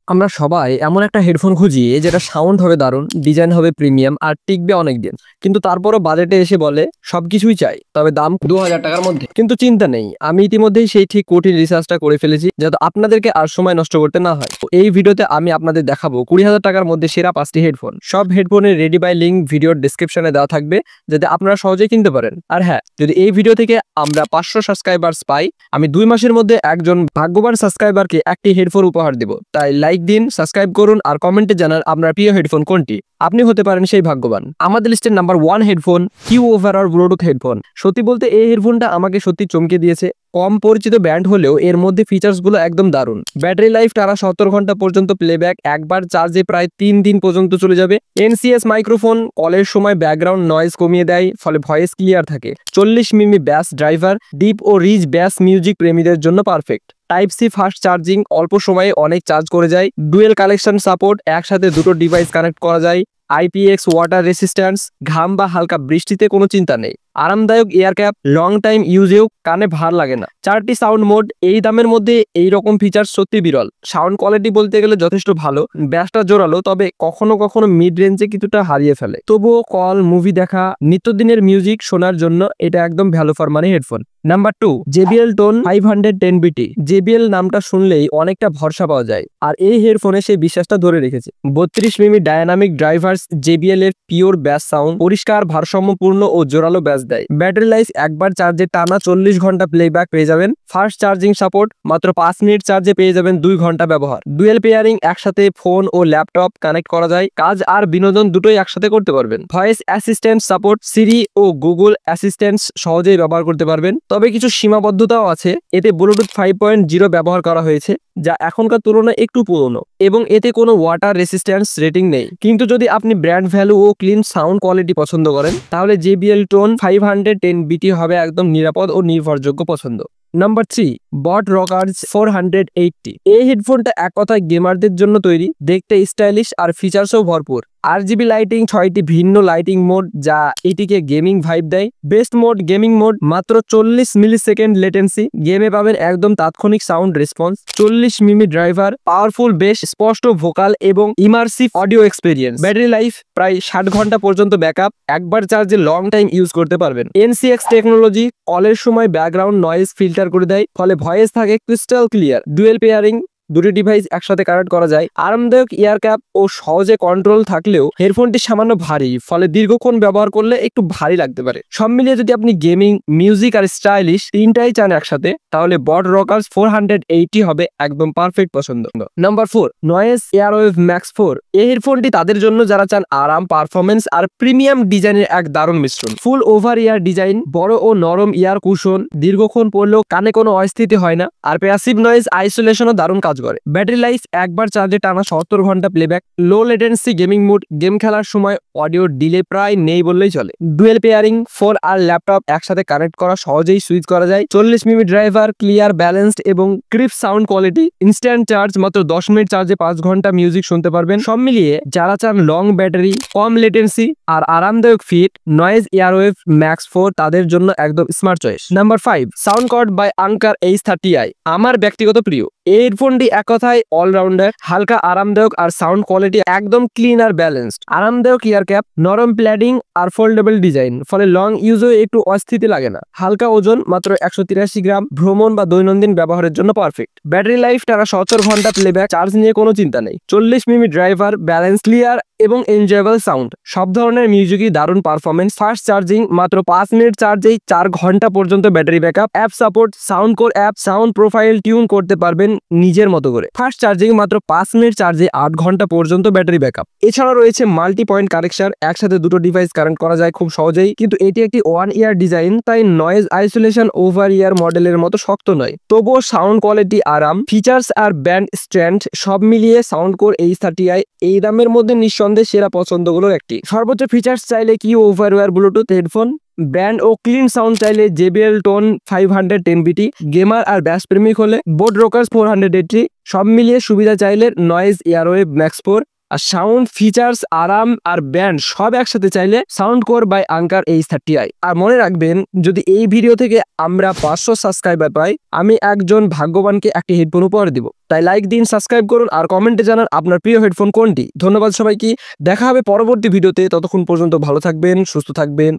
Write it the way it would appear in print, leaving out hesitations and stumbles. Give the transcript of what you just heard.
আমরা সবাই এমন একটা হেডফোন খুঁজি যেটা সাউন্ড হবে দারুণ, ডিজাইন হবে প্রিমিয়াম আর টিকবে অনেক দিন। কিন্তু তারপরও বাজেটে এসে বলে সবকিছুই চাই, তবে দাম 2000 টাকার মধ্যে। কিন্তু চিন্তা নেই, আমি ইতিমধ্যেই সেই ঠিক কঠিন রিসার্চটা করে ফেলেছি যাতে আপনাদেরকে আর সময় নষ্ট করতে না হয়। তো এই ভিডিওতে আমি আপনাদের দেখাবো 20,000 টাকার মধ্যে সেরা 5টি হেডফোন। সব হেডফোনের রেডি বাই লিঙ্ক ভিডিওর ডেসক্রিপশনে দেওয়া থাকবে, যাতে আপনারা সহজেই কিনতে পারেন। আর হ্যাঁ, যদি এই ভিডিও থেকে আমরা 500 সাবস্ক্রাইবার্স পাই, আমি 2 মাসের মধ্যে একজন ভাগ্যবান সাবস্ক্রাইবারকে একটি হেডফোন উপহার দিব। তাই লাইক দিন, সাবস্ক্রাইব করুন আর কমেন্টে জানান আপনার প্রিয় হেডফোন কোনটি। আপনি হতে পারেন সেই ভাগ্যবান। আমাদের লিস্টের number 1 headphone Q overall Bluetooth headphone. সত্যি বলতে এই হেডফোনটা আমাকে সত্যি চমকে দিয়েছে। কম পরিচিত ব্র্যান্ড হলেও এর মধ্যে ফিচার্সগুলো একদম দারুণ। ব্যাটারি লাইফ টানা 70 ঘন্টা পর্যন্ত প্লেব্যাক, একবার চার্জে প্রায় 3 দিন পর্যন্ত চলে যাবে। এনসিএস মাইক্রোফোন, কলের সময় ব্যাকগ্রাউন্ড নয়েজ কমিয়ে দেয়, ফলে ভয়েস ক্লিয়ার থাকে। 40 মিমি ব্যাস ড্রাইভার, ডিপ ও রিচ ব্যাস মিউজিক প্রেমীদের জন্য perfect. Type C fast charging, অল্প সময়ে অনেক চার্জ করে যায়। ডুয়েল কালেকশন সাপোর্ট, একসাথে দুটো ডিভাইস কানেক্ট করা যায়। আইপিএক্স ওয়াটার রেসিস্ট্যান্স, ঘাম বা হালকা বৃষ্টিতে কোনো চিন্তা নেই। আরামদায়ক এয়ার ক্যাপ, লং টাইম ইউজেও কানে ভার লাগে না। 4টি সাউন্ড মোড, এই দামের মধ্যে এই রকম ফিচার সত্যি বিরল। সাউন্ড কোয়ালিটি বলতে গেলে যথেষ্ট ভালো, ব্যাসটা জোরালো, তবে কখনো কখনো মিড রেঞ্জে কিছুটা হারিয়ে ফেলে। তবুও কল, মুভি দেখা, নিত্যদিনের মিউজিক শোনার জন্য এটা একদম value for money headphone. Number 2 JBL tone 510BT। JBL নামটা শুনলেই অনেকটা ভরসা পাওয়া যায়, আর এই হেডফোনে সেই বিশ্বাসটা ধরে রেখেছে। 32 মিমি ডায়নামিক ড্রাইভার্স, JBL এর পিওর ব্যাস সাউন্ড, পরিষ্কার, ভারসাম্যপূর্ণ ও জোরালো ব্যাস দেয়। ব্যাটারি লাইফ একবার চার্জে টানা 40 ঘন্টা প্লেব্যাক পেয়ে যাবেন। ফাস্ট চার্জিং সাপোর্ট, মাত্র 5 মিনিট চার্জে পেয়ে যাবেন 2 ঘন্টা ব্যবহার। ডুয়েল পেয়ারিং, একসাথে ফোন ও ল্যাপটপ কানেক্ট করা যায়, কাজ আর বিনোদন দুটোই একসাথে করতে পারবেন। ভয়েস অ্যাসিস্ট্যান্ট সাপোর্ট, সিরি ও গুগল অ্যাসিস্ট্যান্ট সহজেই ব্যবহার করতে পারবেন। তবে কিছু সীমাবদ্ধতাও আছে। এতে ব্লুটুথ 5.0 ব্যবহার করা হয়েছে, যা এখনকার তুলনায় একটু পুরনো, এবং এতে কোনো ওয়াটার রেসিস্ট্যান্স রেটিং নেই। কিন্তু যদি আপনি ব্র্যান্ড ভ্যালু ও ক্লিন সাউন্ড কোয়ালিটি পছন্দ করেন, তাহলে JBL টোন 510BT হবে একদম নিরাপদ ও নির্ভরযোগ্য পছন্দ। নাম্বার 3 বট রকার্স 480। এই হেডফোনটা এক কথায় গেমারদের জন্য তৈরি, দেখতে স্টাইলিশ আর ফিচার্সও ভরপুর। RGB লাইটিং, 6টি ভিন্ন লাইটিং মোড যা এটিকে গেমিং ভাইব দেয়। বেস্ট মোড গেমিং মোড, মাত্র 40 মিলিসেকেন্ড লেটেন্সি, গেমে পাবেন একদম তাৎক্ষণিক সাউন্ড রেসপন্স। 40 মিমি ড্রাইভার, পাওয়ারফুল বেশ, স্পষ্ট ভোকাল এবং immersive audio experience. Battery life প্রায় 60 ঘন্টা পর্যন্ত ব্যাকআপ, একবার চার্জে লং টাইম ইউজ করতে পারবেন। NCX টেকনোলজি, কলের সময় ব্যাকগ্রাউন্ড নয়েজ ফিল্টার করে দেয়, ফলে ভয়েস থাকে ক্রিস্টাল ক্লিয়ার। ডুয়েল পেয়ারিং, দুটি ডিভাইস একসাথে কানেক্ট করা যায়। আরামদায়ক ইয়ার ক্যাপ ও সহজে কন্ট্রোল থাকলেও হেডফোনটি সামান্য ভারী, ফলে দীর্ঘক্ষণ ব্যবহার করলে একটু ভারী লাগতে পারে। সব মিলিয়ে যদি আপনি গেমিং, মিউজিক আর স্টাইলিশ তিনটাই চান একসাথে, তাহলে বট রকার্স 480 হবে একদম পারফেক্ট পছন্দ। Number 4 noise airwave max 4। এই হেডফোনটি তাদের জন্য যারা চান আরাম, পারফরমেন্স আর প্রিমিয়াম ডিজাইনের এক দারুণ মিশ্রণ। ফুল ওভার ইয়ার ডিজাইন, বড় ও নরম ইয়ার কুশন, দীর্ঘক্ষণ পড়লেও কানে কোনো অস্থিতি হয় না, আর প্যাসিভ নয়েজ আইসোলেশনও দারুণ কাজ করে। ব্যাটারি লাইফ একবার চার্জে টানা 70 ঘন্টা প্লেব্যাক। লো লেটেন্সি গেমিং মোড, গেম খেলার সময় অডিও ডিলে প্রায় নেই বললেই চলে। ডুয়েল পেয়ারিং, ফোন আর ল্যাপটপ একসাথে কানেক্ট করা, সহজেই সুইচ করা যায়। 40 মিমি ড্রাইভার, ক্লিয়ার, ব্যালেন্সড এবং creep sound quality. Instant charge, মাত্র 10 মিনিট চার্জে 5 ঘন্টা মিউজিক শুনতে পারবেন। সব মিলিয়ে যারা চান লং ব্যাটারি, কম লেটেন্সি আর আরামদায়ক ফিট, নয়েজ এয়ারওয়েভ ম্যাক্স 4 তাদের জন্য একদম smart choice. Number 5 Soundcore by Anker H30i। আমার ব্যক্তিগত প্রিয় এই হেডফোনটি এক কথায় অলরাউন্ডার, হালকা, আরামদায়ক আর সাউন্ড কোয়ালিটি একদম ক্লিন আর ব্যালেন্সড। আরামদায়ক ইয়ার ক্যাপ, নরম প্যাডিং আর ফোল্ডেবল ডিজাইন, ফলে লং ইউজেও একটু অস্থিতি লাগে না। হালকা ওজন, মাত্র 183 গ্রাম, ভ্রমণ বা দৈনন্দিন ব্যবহারের জন্য পারফেক্ট। ব্যাটারি লাইফ টানা 70 ঘন্টা প্লেব্যাক, চার্জ নিয়ে কোনো চিন্তা নেই। 40 মিমি ড্রাইভার, ব্যালেন্স, ক্লিয়ার এবং এনজয়েবল সাউন্ড, সব ধরনের মিউজিকই দারুণ পারফরমেন্স। ফাস্ট চার্জিং, মাত্র 5 মিনিট চার্জেই 4 ঘন্টা পর্যন্ত battery backup. App support, sound core app, sound profile tune করতে পারবেন নিজের মতো করে। ফাস্ট চার্জিং, মাত্র 5 মিনিট চার্জে 8 ঘন্টা পর্যন্ত ব্যাটারি ব্যাকআপ। এছাড়া রয়েছে মাল্টি পয়েন্ট কানেকশন, একসাথে দুটো ডিভাইস কানেক্ট করা যায় খুব সহজেই। কিন্তু এটি একটি 1 ইয়ার ডিজাইন, তাই নয়েজ আইসোলেশন ওভার ইয়ার মডেলের মতো শক্ত নয়। তবুও সাউন্ড কোয়ালিটি, আরাম, ফিচার্স আর ব্যান্ড স্ট্রেন্থ সব মিলিয়ে সাউন্ড কোর H30i এই দামের মধ্যে নিঃসন্দেহে সেরা পছন্দগুলোর একটি। সর্বোচ্চ ফিচার্স চাইলে কি ওভারওয়্যার ব্লুটুথ হেডফোন, ব্র্যান্ড ও ক্লিন সাউন্ড চাইলে JBL টোন 510BT, গেমার আর ব্যাস প্রেমিক হলে বোট রকার্স 480। সব মিলিয়ে সুবিধা চাইলে নয়েজ এয়ারওয়েভ ম্যাক্স 4, আর সাউন্ড ফিচার্স, আরাম আর ব্যান্ড সব একসাথে চাইলে sound core by Anker H30i। আর মনে রাখবেন, যদি এই ভিডিও থেকে আমরা 500 সাবস্ক্রাইবার পাই, আমি একজন ভাগ্যবানকে একটি হেডফোন উপহার দিব। তাই লাইক দিন, সাবস্ক্রাইব করুন আর কমেন্টে জানান আপনার প্রিয় হেডফোন কোনটি। ধন্যবাদ সবাইকে, দেখা হবে পরবর্তী ভিডিওতে। ততক্ষণ পর্যন্ত ভালো থাকবেন, সুস্থ থাকবেন।